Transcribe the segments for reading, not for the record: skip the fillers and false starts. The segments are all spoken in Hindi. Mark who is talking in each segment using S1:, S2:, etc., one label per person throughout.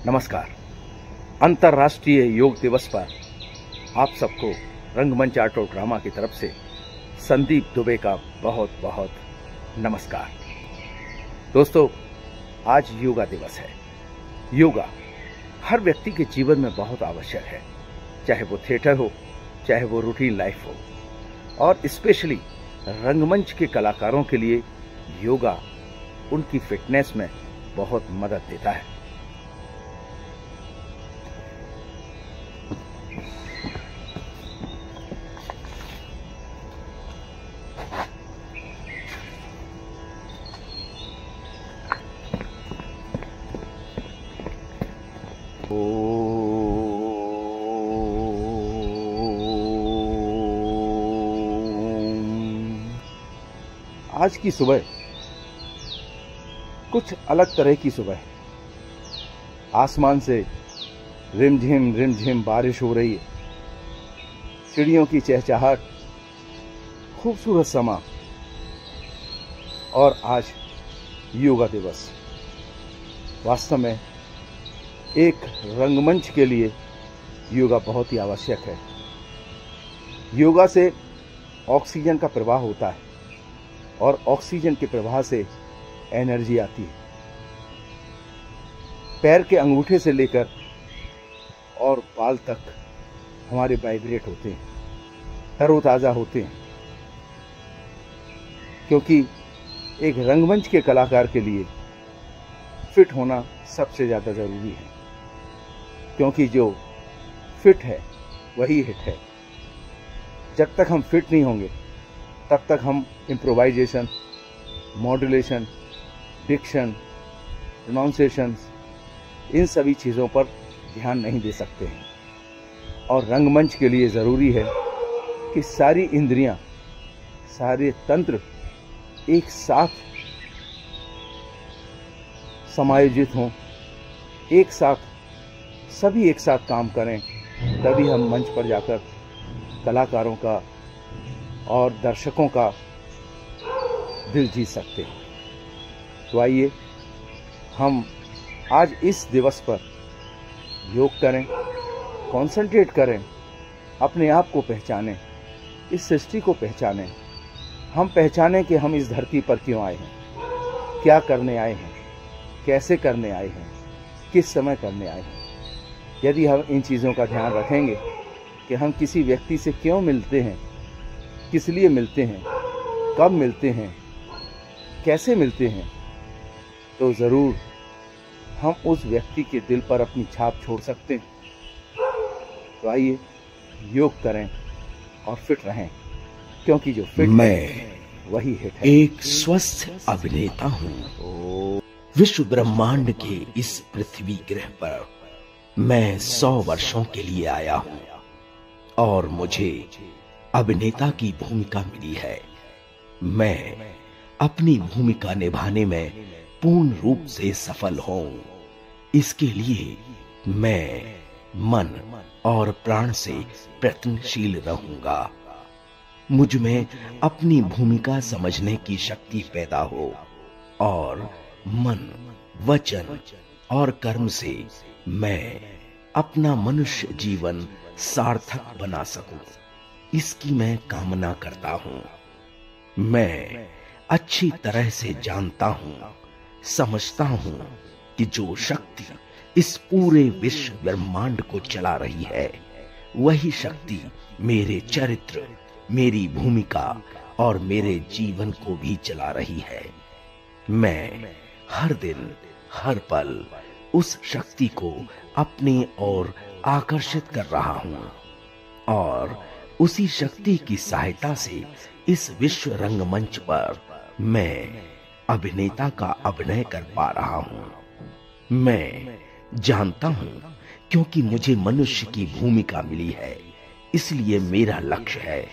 S1: नमस्कार। अंतर्राष्ट्रीय योग दिवस पर आप सबको रंगमंच आर्ट और ड्रामा की तरफ से संदीप दुबे का बहुत बहुत नमस्कार। दोस्तों, आज योगा दिवस है। योगा हर व्यक्ति के जीवन में बहुत आवश्यक है, चाहे वो थिएटर हो, चाहे वो रूटीन लाइफ हो, और स्पेशली रंगमंच के कलाकारों के लिए योगा उनकी फिटनेस में बहुत मदद देता है। आज की सुबह कुछ अलग तरह की सुबह। आसमान से रिमझिम बारिश हो रही है, चिड़ियों की चहचहाट, खूबसूरत समा, और आज योगा दिवस। वास्तव में एक रंगमंच के लिए योगा बहुत ही आवश्यक है। योगा से ऑक्सीजन का प्रवाह होता है और ऑक्सीजन के प्रवाह से एनर्जी आती है। पैर के अंगूठे से लेकर और बाल तक हमारे वाइब्रेट होते हैं, तरोताजा होते हैं, क्योंकि एक रंगमंच के कलाकार के लिए फिट होना सबसे ज्यादा जरूरी है। क्योंकि जो फिट है वही हिट है। जब तक हम फिट नहीं होंगे तब तक हम इम्प्रोवाइजेशन, मॉड्यूलेशन, डिक्शन, प्रोनाउंसिएशन, इन सभी चीज़ों पर ध्यान नहीं दे सकते हैं। और रंगमंच के लिए ज़रूरी है कि सारी इंद्रियां, सारे तंत्र एक साथ समायोजित हों, एक साथ सभी एक साथ काम करें, तभी हम मंच पर जाकर कलाकारों का और दर्शकों का दिल जीत सकते हैं। तो आइए हम आज इस दिवस पर योग करें, कंसंट्रेट करें, अपने आप को पहचानें, इस सृष्टि को पहचानें। हम पहचानें कि हम इस धरती पर क्यों आए हैं, क्या करने आए हैं, कैसे करने आए हैं, किस समय करने आए हैं। यदि हम इन चीज़ों का ध्यान रखेंगे कि हम किसी व्यक्ति से क्यों मिलते हैं, किस लिए मिलते हैं, कब मिलते हैं, कैसे मिलते हैं, तो ज़रूर हम उस व्यक्ति के दिल पर अपनी छाप छोड़ सकते हैं। तो आइए योग करें और फिट रहें, क्योंकि जो फिट
S2: मैं
S1: वही हिट है।
S2: एक स्वस्थ अभिनेता हूँ। विश्व ब्रह्मांड के इस पृथ्वी ग्रह पर मैं 100 वर्षों के लिए आया हूँ और मुझे अभिनेता की भूमिका मिली है। मैं अपनी भूमिका निभाने में पूर्ण रूप से सफल हूँ। इसके लिए मैं मन और प्राण से प्रयत्नशील रहूंगा। मुझ में अपनी भूमिका समझने की शक्ति पैदा हो और मन, वचन और कर्म से मैं अपना मनुष्य जीवन सार्थक बना सकूं, इसकी मैं कामना करता हूं। मैं अच्छी तरह से जानता हूं, समझता हूं कि जो शक्ति इस पूरे विश्व ब्रह्मांड को चला रही है, वही शक्ति मेरे चरित्र, मेरी भूमिका और मेरे जीवन को भी चला रही है। मैं हर दिन, हर पल उस शक्ति को अपनी ओर आकर्षित कर रहा हूं और उसी शक्ति की सहायता से इस विश्व रंगमंच पर मैं अभिनेता का अभिनय कर पा रहा हूं। मैं जानता हूं, क्योंकि मुझे मनुष्य की भूमिका मिली है, इसलिए मेरा लक्ष्य है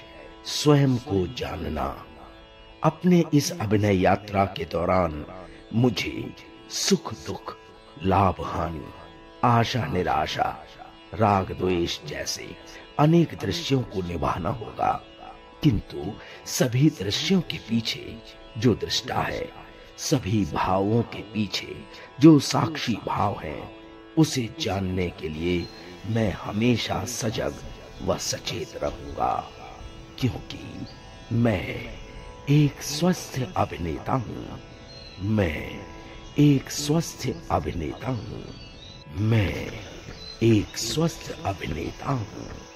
S2: स्वयं को जानना। अपने इस अभिनय यात्रा के दौरान मुझे सुख दुख, लाभ हानि, आशा निराशा, राग द्वेष जैसे अनेक दृश्यों को निभाना होगा, किंतु सभी दृश्यों के पीछे जो दृष्टा है, सभी भावों के पीछे जो साक्षी भाव है, उसे जानने के लिए मैं हमेशा सजग व सचेत रहूंगा, क्योंकि मैं एक स्वस्थ अभिनेता हूं। मैं एक स्वस्थ अभिनेता हूं। मैं एक स्वस्थ अभिनेता हूं।